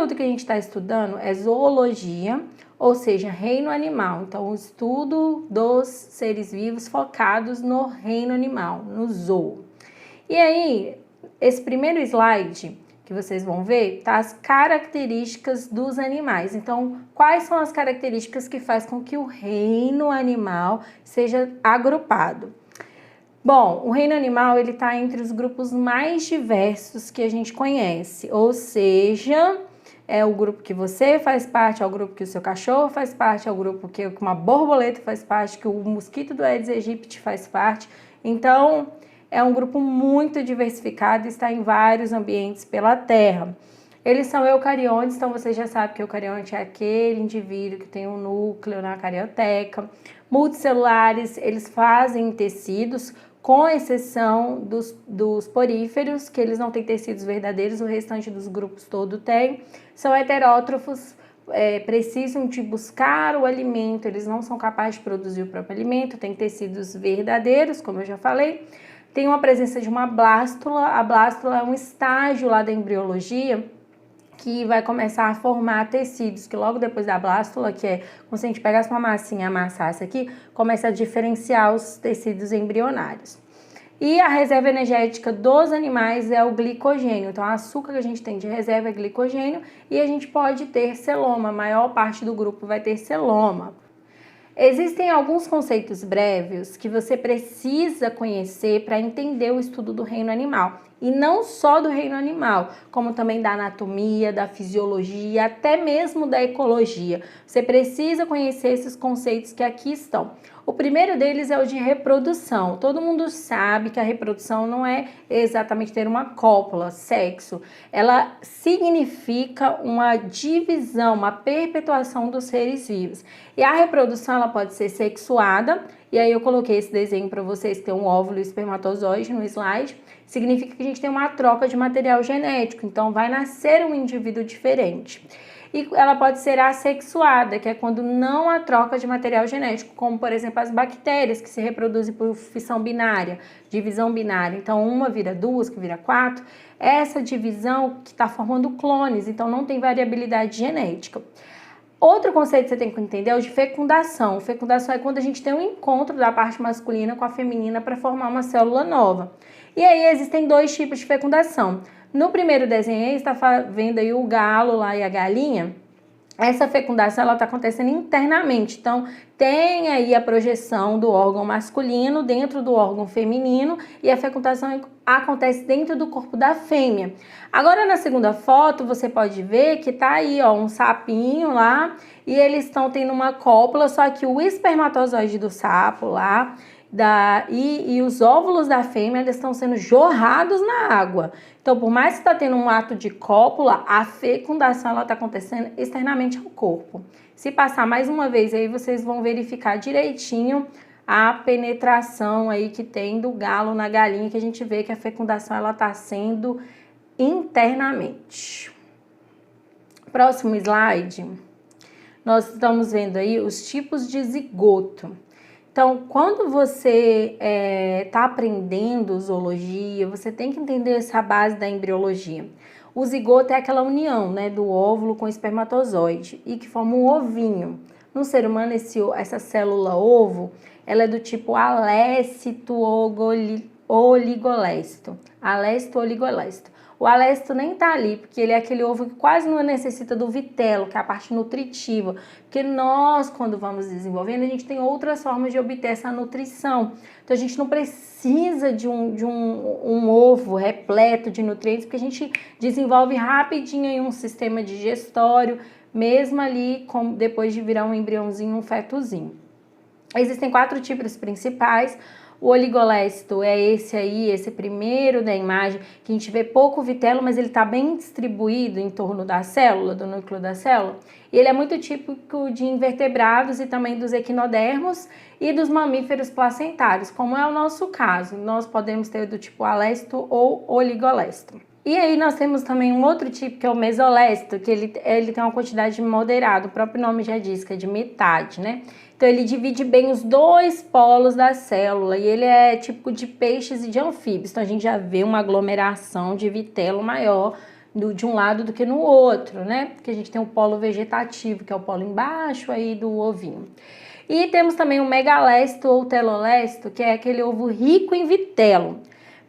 conteúdo que a gente está estudando é zoologia, ou seja, reino animal. Então, o estudo dos seres vivos focados no reino animal, no zoo. E aí, esse primeiro slide que vocês vão ver, tá as características dos animais. Então, quais são as características que faz com que o reino animal seja agrupado? Bom, o reino animal, ele tá entre os grupos mais diversos que a gente conhece, ou seja, é o grupo que você faz parte, é o grupo que o seu cachorro faz parte, é o grupo que uma borboleta faz parte, que o mosquito do Aedes aegypti faz parte. Então, é um grupo muito diversificado e está em vários ambientes pela Terra. Eles são eucariontes, então você já sabe que eucarionte é aquele indivíduo que tem um núcleo na carioteca. Multicelulares, eles fazem tecidos, com exceção dos poríferos, que eles não têm tecidos verdadeiros, o restante dos grupos todo tem. São heterótrofos, precisam de buscar o alimento, eles não são capazes de produzir o próprio alimento, tem tecidos verdadeiros, como eu já falei. Tem uma presença de uma blástula, a blástula é um estágio lá da embriologia que vai começar a formar tecidos, que logo depois da blástula, que é como se a gente pegasse uma massinha e amassasse aqui, começa a diferenciar os tecidos embrionários. E a reserva energética dos animais é o glicogênio, então o açúcar que a gente tem de reserva é glicogênio e a gente pode ter celoma, a maior parte do grupo vai ter celoma. Existem alguns conceitos breves que você precisa conhecer para entender o estudo do reino animal. E não só do reino animal, como também da anatomia, da fisiologia, até mesmo da ecologia. Você precisa conhecer esses conceitos que aqui estão. O primeiro deles é o de reprodução. Todo mundo sabe que a reprodução não é exatamente ter uma cópula, sexo. Ela significa uma divisão, uma perpetuação dos seres vivos. E a reprodução ela pode ser sexuada, e aí eu coloquei esse desenho para vocês que tem um óvulo e espermatozoide no slide. Significa que a gente tem uma troca de material genético, então vai nascer um indivíduo diferente. E ela pode ser assexuada, que é quando não há troca de material genético, como por exemplo as bactérias que se reproduzem por fissão binária, divisão binária. Então uma vira duas, que vira quatro. Essa divisão que está formando clones, então não tem variabilidade genética. Outro conceito que você tem que entender é o de fecundação. Fecundação é quando a gente tem um encontro da parte masculina com a feminina para formar uma célula nova. E aí existem dois tipos de fecundação. No primeiro desenho aí, você está vendo aí o galo lá e a galinha. Essa fecundação ela está acontecendo internamente, então tem aí a projeção do órgão masculino dentro do órgão feminino e a fecundação acontece dentro do corpo da fêmea. Agora na segunda foto você pode ver que tá aí ó, um sapinho lá e eles estão tendo uma cópula, só que o espermatozoide do sapo lá e os óvulos da fêmea eles estão sendo jorrados na água. Então, por mais que está tendo um ato de cópula, a fecundação está acontecendo externamente ao corpo. Se passar mais uma vez aí, vocês vão verificar direitinho a penetração aí que tem do galo na galinha, que a gente vê que a fecundação ela está sendo internamente. Próximo slide, nós estamos vendo aí os tipos de zigoto. Então, quando você está aprendendo zoologia, você tem que entender essa base da embriologia. O zigoto é aquela união, né, do óvulo com o espermatozoide e que forma um ovinho. No ser humano, essa célula ovo, ela é do tipo alécito-oligolécito. Alécito-oligolécito. O alécito nem tá ali, porque ele é aquele ovo que quase não necessita do vitelo, que é a parte nutritiva. Porque nós, quando vamos desenvolvendo, a gente tem outras formas de obter essa nutrição. Então, a gente não precisa de um ovo repleto de nutrientes, porque a gente desenvolve rapidinho aí um sistema digestório, mesmo ali depois de virar um embriãozinho, um fetozinho. Existem 4 tipos principais. O oligolécito é esse aí, esse primeiro da imagem, que a gente vê pouco vitelo, mas ele está bem distribuído em torno da célula, do núcleo da célula. E ele é muito típico de invertebrados e também dos equinodermos e dos mamíferos placentários, como é o nosso caso. Nós podemos ter do tipo alécito ou oligolécito. E aí nós temos também um outro tipo que é o mesolécito, que ele tem uma quantidade moderada, o próprio nome já diz que é de metade, né? Então ele divide bem os dois polos da célula e ele é típico de peixes e de anfíbios. Então a gente já vê uma aglomeração de vitelo maior de um lado do que no outro, né? Porque a gente tem o polo vegetativo, que é o polo embaixo aí do ovinho. E temos também o megalesto ou telolesto, que é aquele ovo rico em vitelo,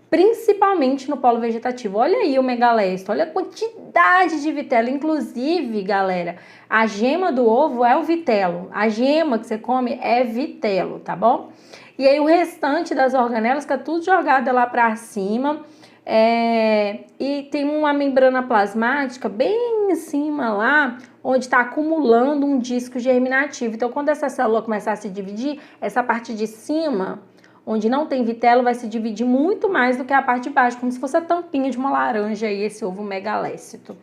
principalmente no polo vegetativo. Olha aí o megalesto, olha a quantidade de vitelo. Inclusive, galera, a gema do ovo é o vitelo. A gema que você come é vitelo, tá bom? E aí o restante das organelas fica tudo jogada lá para cima. E tem uma membrana plasmática bem em cima lá, onde está acumulando um disco germinativo. Então, quando essa célula começar a se dividir, essa parte de cima, onde não tem vitelo, vai se dividir muito mais do que a parte de baixo, como se fosse a tampinha de uma laranja aí, esse ovo megalécito.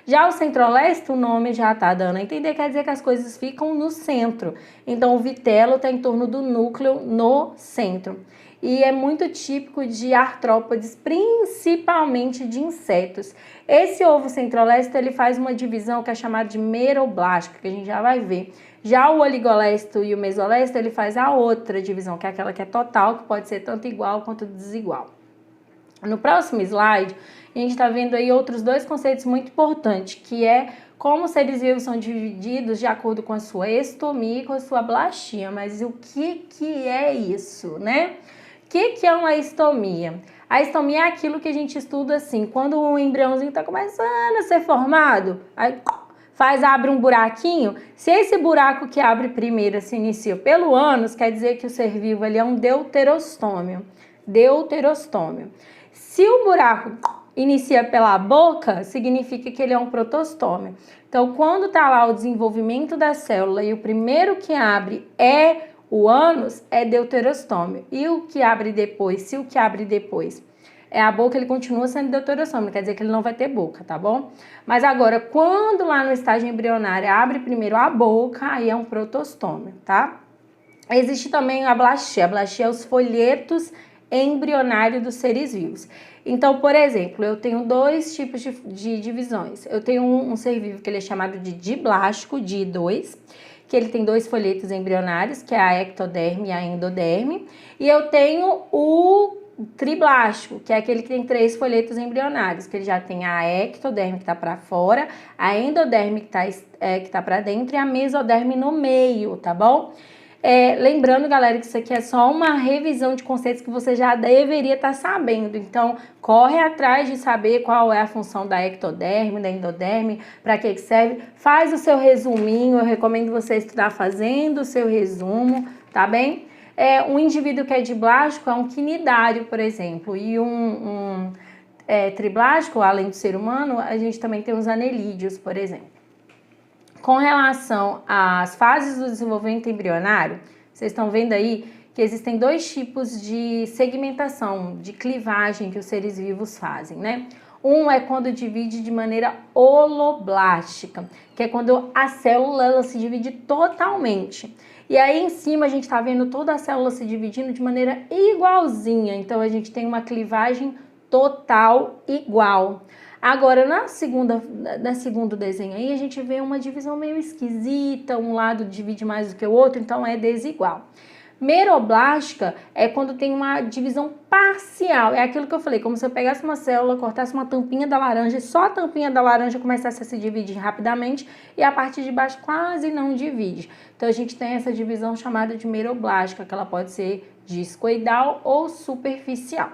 Já o centrolesto, o nome já está dando a entender, quer dizer que as coisas ficam no centro. Então, o vitelo está em torno do núcleo no centro. E é muito típico de artrópodes, principalmente de insetos. Esse ovo centrolesto, ele faz uma divisão que é chamada de meroblástica, que a gente já vai ver. Já o oligolesto e o mesolesto, ele faz a outra divisão, que é aquela que é total, que pode ser tanto igual quanto desigual. No próximo slide, a gente está vendo aí outros dois conceitos muito importantes, que é como os seres vivos são divididos de acordo com a sua estomia e com a sua blastia. Mas o que é isso, né? O que é uma estomia? A estomia é aquilo que a gente estuda assim, quando o embriãozinho está começando a ser formado, aí abre um buraquinho. Se esse buraco que abre primeiro se inicia pelo ânus, quer dizer que o ser vivo ali é um deuterostômio. Deuterostômio. Se o buraco inicia pela boca, significa que ele é um protostômio. Então, quando está lá o desenvolvimento da célula e o primeiro que abre é o ânus, é deuterostômio. E o que abre depois, se o que abre depois é a boca, ele continua sendo deuterostômio, quer dizer que ele não vai ter boca, tá bom? Mas agora, quando lá no estágio embrionário abre primeiro a boca, aí é um protostômio, tá? Existe também a blastia. A blastia é os folhetos embrionários dos seres vivos. Então, por exemplo, eu tenho dois tipos de divisões. Eu tenho um ser vivo que ele é chamado de diblástico, di2, que ele tem dois folhetos embrionários, que é a ectoderme e a endoderme. E eu tenho o triblástico, que é aquele que tem três folhetos embrionários, que ele já tem a ectoderme que está para fora, a endoderme que tá para dentro e a mesoderme no meio, tá bom? Lembrando, galera, que isso aqui é só uma revisão de conceitos que você já deveria estar sabendo. Então, corre atrás de saber qual é a função da ectoderme, da endoderme, para que serve. Faz o seu resuminho, eu recomendo você estudar fazendo o seu resumo, tá bem? Um indivíduo que é diblástico é um quinidário, por exemplo, e um triblástico, além do ser humano, a gente também tem os anelídeos, por exemplo. Com relação às fases do desenvolvimento embrionário, vocês estão vendo aí que existem dois tipos de segmentação, de clivagem que os seres vivos fazem, né? Um é quando divide de maneira holoblástica, que é quando a célula ela se divide totalmente. E aí em cima a gente está vendo toda a célula se dividindo de maneira igualzinha, então a gente tem uma clivagem total igual. Agora, no segundo desenho aí, a gente vê uma divisão meio esquisita, um lado divide mais do que o outro, então é desigual. Meroblástica é quando tem uma divisão parcial, é aquilo que eu falei, como se eu pegasse uma célula, cortasse uma tampinha da laranja e só a tampinha da laranja começasse a se dividir rapidamente e a parte de baixo quase não divide. Então, a gente tem essa divisão chamada de meroblástica, que ela pode ser discoidal ou superficial.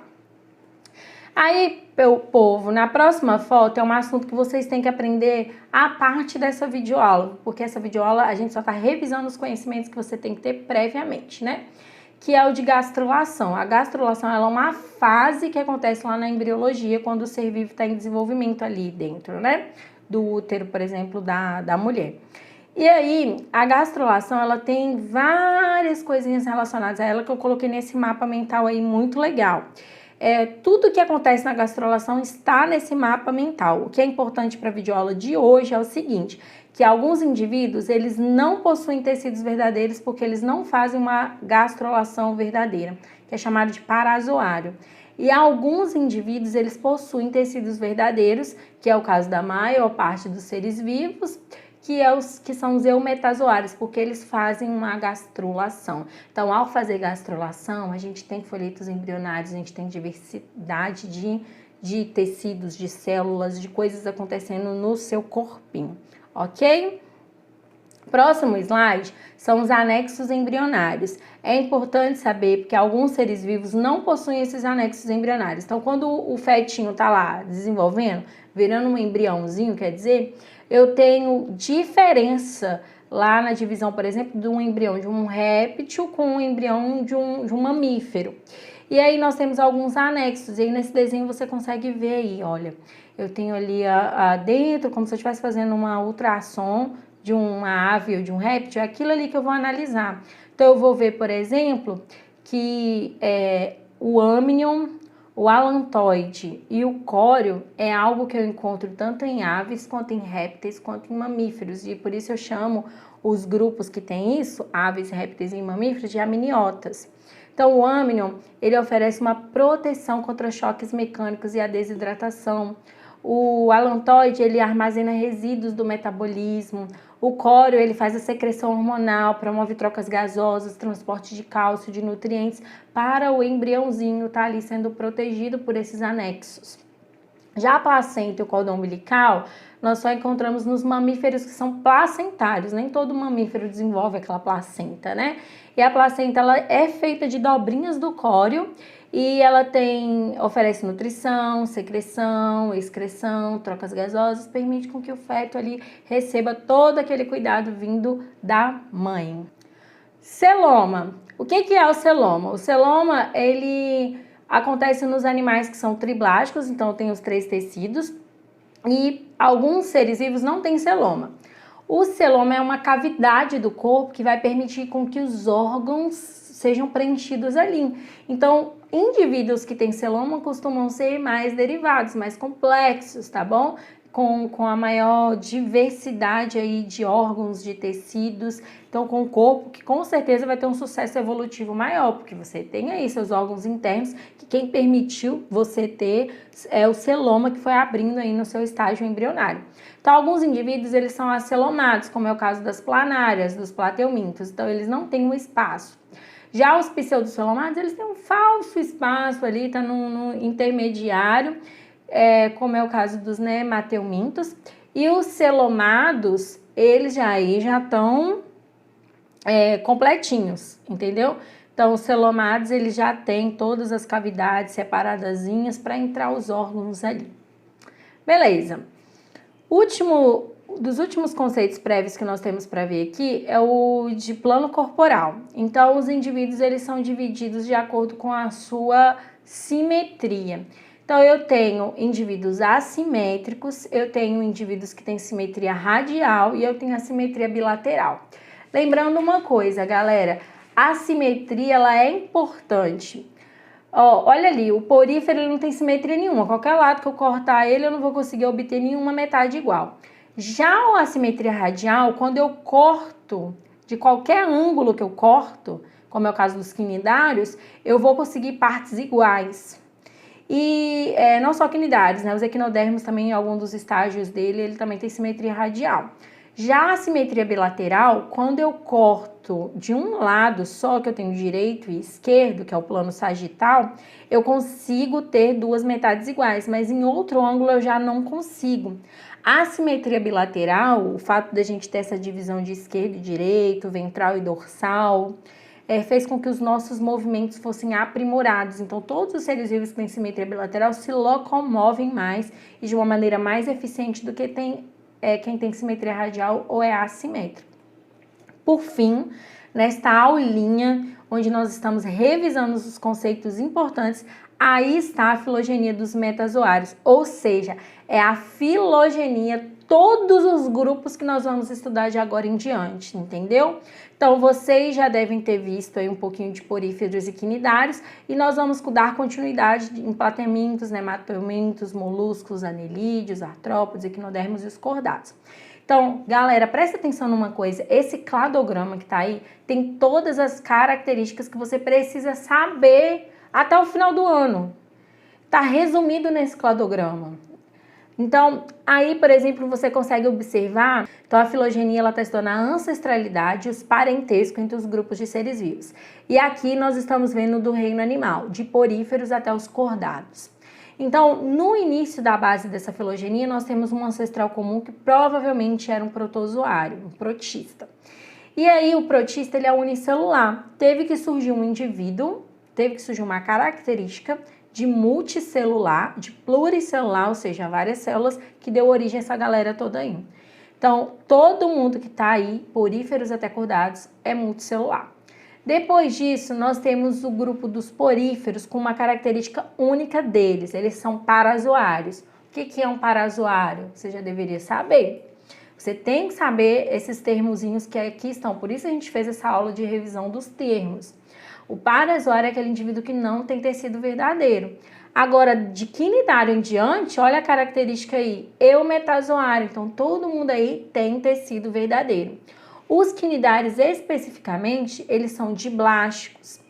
Aí, povo, na próxima foto é um assunto que vocês têm que aprender a parte dessa videoaula, porque essa videoaula a gente só está revisando os conhecimentos que você tem que ter previamente, né? Que é o de gastrulação. A gastrulação ela é uma fase que acontece lá na embriologia, quando o ser vivo está em desenvolvimento ali dentro, né? Do útero, por exemplo, da mulher. E aí, a gastrulação, ela tem várias coisinhas relacionadas a ela que eu coloquei nesse mapa mental aí muito legal. Tudo que acontece na gastrulação está nesse mapa mental. O que é importante para a videoaula de hoje é o seguinte, que alguns indivíduos, eles não possuem tecidos verdadeiros porque eles não fazem uma gastrulação verdadeira, que é chamado de parazoário. E alguns indivíduos, eles possuem tecidos verdadeiros, que é o caso da maior parte dos seres vivos, que são os eumetazoários, porque eles fazem uma gastrulação. Então, ao fazer gastrulação, a gente tem folhetos embrionários, a gente tem diversidade de tecidos, de células, de coisas acontecendo no seu corpinho, ok? Próximo slide são os anexos embrionários. É importante saber porque alguns seres vivos não possuem esses anexos embrionários. Então, quando o fetinho está lá desenvolvendo, virando um embriãozinho, quer dizer, eu tenho diferença lá na divisão, por exemplo, de um embrião de um réptil com um embrião de um mamífero. E aí nós temos alguns anexos, e aí nesse desenho você consegue ver aí, olha, eu tenho ali dentro, como se eu estivesse fazendo uma ultrassom de uma ave ou de um réptil, é aquilo ali que eu vou analisar. Então eu vou ver, por exemplo, que o amnion, o alantoide e o córeo é algo que eu encontro tanto em aves, quanto em répteis, quanto em mamíferos. E por isso eu chamo os grupos que tem isso, aves, répteis e mamíferos, de amniotas. Então o amnion, ele oferece uma proteção contra choques mecânicos e a desidratação. O alantoide, ele armazena resíduos do metabolismo. O córeo, ele faz a secreção hormonal, promove trocas gasosas, transporte de cálcio, de nutrientes para o embriãozinho estar ali sendo protegido por esses anexos. Já a placenta e o cordão umbilical, nós só encontramos nos mamíferos que são placentários. Nem todo mamífero desenvolve aquela placenta, né? E a placenta, ela é feita de dobrinhas do córeo e ela oferece nutrição, secreção, excreção, trocas gasosas, permite com que o feto ali receba todo aquele cuidado vindo da mãe. Celoma. O que é o celoma? O celoma, ele acontece nos animais que são triblásticos, então tem os 3 tecidos, e alguns seres vivos não têm celoma. O celoma é uma cavidade do corpo que vai permitir com que os órgãos sejam preenchidos ali. Então, indivíduos que têm celoma costumam ser mais derivados, mais complexos, tá bom? Com a maior diversidade aí de órgãos, de tecidos, então com o corpo que com certeza vai ter um sucesso evolutivo maior, porque você tem aí seus órgãos internos, que quem permitiu você ter é o celoma que foi abrindo aí no seu estágio embrionário. Então alguns indivíduos eles são acelomados, como é o caso das planárias, dos plateumintos, então eles não têm um espaço. Já os pseudocelomados, eles têm um falso espaço ali, tá no intermediário, como é o caso dos nemateumintos, e os celomados, eles já estão completinhos, entendeu? Então, os celomados, eles já têm todas as cavidades separadazinhas para entrar os órgãos ali. Beleza. Dos últimos conceitos prévios que nós temos para ver aqui é o de plano corporal. Então, os indivíduos, eles são divididos de acordo com a sua simetria. Então, eu tenho indivíduos assimétricos, eu tenho indivíduos que têm simetria radial e eu tenho a simetria bilateral. Lembrando uma coisa, galera, a simetria ela é importante. Olha ali, o porífero ele não tem simetria nenhuma. Qualquer lado que eu cortar ele, eu não vou conseguir obter nenhuma metade igual. Já a simetria radial, quando eu corto, de qualquer ângulo que eu corto, como é o caso dos quinidários, eu vou conseguir partes iguais. E não só quinidários, né? Os equinodermos também, em algum dos estágios dele, ele também tem simetria radial. Já a simetria bilateral, quando eu corto de um lado só, que eu tenho direito e esquerdo, que é o plano sagital, eu consigo ter duas metades iguais, mas em outro ângulo eu já não consigo. A simetria bilateral, o fato da gente ter essa divisão de esquerdo e direito, ventral e dorsal, fez com que os nossos movimentos fossem aprimorados. Então, todos os seres vivos que têm simetria bilateral se locomovem mais e de uma maneira mais eficiente do que quem tem simetria radial ou é assimétrico. Por fim, nesta aulinha, onde nós estamos revisando os conceitos importantes, aí está a filogenia dos metazoários, ou seja, é a filogenia, todos os grupos que nós vamos estudar de agora em diante, entendeu? Então, vocês já devem ter visto aí um pouquinho de poríferos e quinidários, e nós vamos dar continuidade em plateumintos, nemateumintos, moluscos, anelídeos, artrópodes, equinodermos e os cordados. Então, galera, presta atenção numa coisa, esse cladograma que tá aí tem todas as características que você precisa saber até o final do ano. Tá resumido nesse cladograma. Então, aí, por exemplo, você consegue observar, então a filogenia ela está estudando a ancestralidade e os parentescos entre os grupos de seres vivos. E aqui nós estamos vendo do reino animal, de poríferos até os cordados. Então, no início da base dessa filogenia, nós temos um ancestral comum que provavelmente era um protozoário, um protista. E aí, o protista, ele é unicelular. Teve que surgir um indivíduo, teve que surgir uma característica de multicelular, de pluricelular, ou seja, várias células, que deu origem a essa galera toda aí. Então, todo mundo que está aí, poríferos até cordados, é multicelular. Depois disso, nós temos o grupo dos poríferos com uma característica única deles. Eles são parazoários. O que é um parazoário? Você já deveria saber. Você tem que saber esses termozinhos que aqui estão. Por isso a gente fez essa aula de revisão dos termos. O parazoário é aquele indivíduo que não tem tecido verdadeiro. Agora, de quinidário em diante, olha a característica aí, eumetazoário. Então, todo mundo aí tem tecido verdadeiro. Os quinidários, especificamente, eles são diblásticos.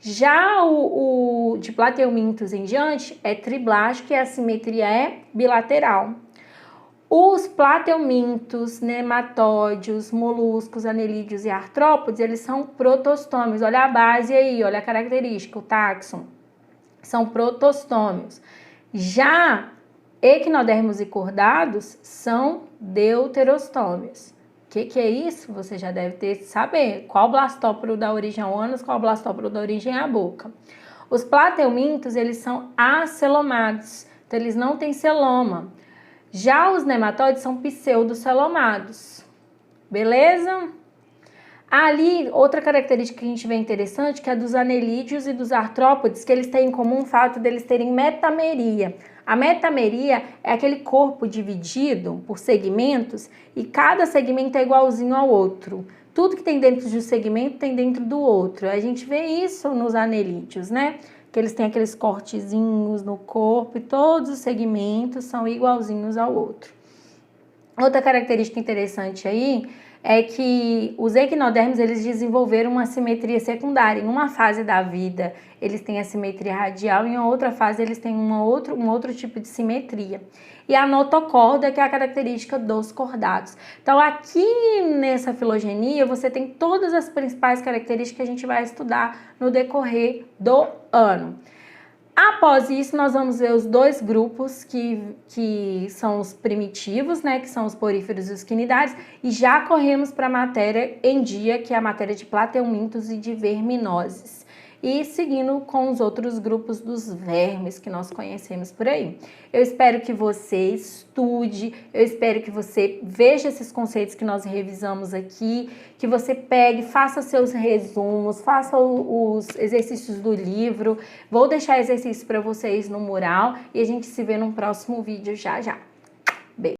Já o de plateumintos em diante é triblástico e a simetria é bilateral. Os plateumintos, nematóides, moluscos, anelídeos e artrópodes, eles são protostômios. Olha a base aí, olha a característica, o táxon. São protostômios. Já equinodermos e cordados são deuterostômios. O que é isso? Você já deve ter saber. Qual blastóporo dá origem ao ânus, qual blastóporo dá origem à boca. Os plateumintos, eles são acelomados, então eles não têm celoma. Já os nematóides são pseudocelomados. Beleza? Ali, outra característica que a gente vê interessante, que é dos anelídeos e dos artrópodes, que eles têm em comum o fato deles terem metameria. A metameria é aquele corpo dividido por segmentos e cada segmento é igualzinho ao outro. Tudo que tem dentro de um segmento tem dentro do outro. A gente vê isso nos anelídeos, né? Que eles têm aqueles cortezinhos no corpo e todos os segmentos são igualzinhos ao outro. Outra característica interessante aí é que os equinodermos, eles desenvolveram uma simetria secundária. Em uma fase da vida, eles têm a simetria radial, em outra fase, eles têm um outro tipo de simetria. E a notocorda, que é a característica dos cordados. Então, aqui nessa filogenia, você tem todas as principais características que a gente vai estudar no decorrer do ano. Após isso, nós vamos ver os dois grupos que são os primitivos, né, que são os poríferos e os quinidários, e já corremos para a matéria em dia, que é a matéria de plateumintos e de verminoses. E seguindo com os outros grupos dos vermes que nós conhecemos por aí. Eu espero que você estude, eu espero que você veja esses conceitos que nós revisamos aqui, que você pegue, faça seus resumos, faça os exercícios do livro. Vou deixar exercícios para vocês no mural e a gente se vê num próximo vídeo já já.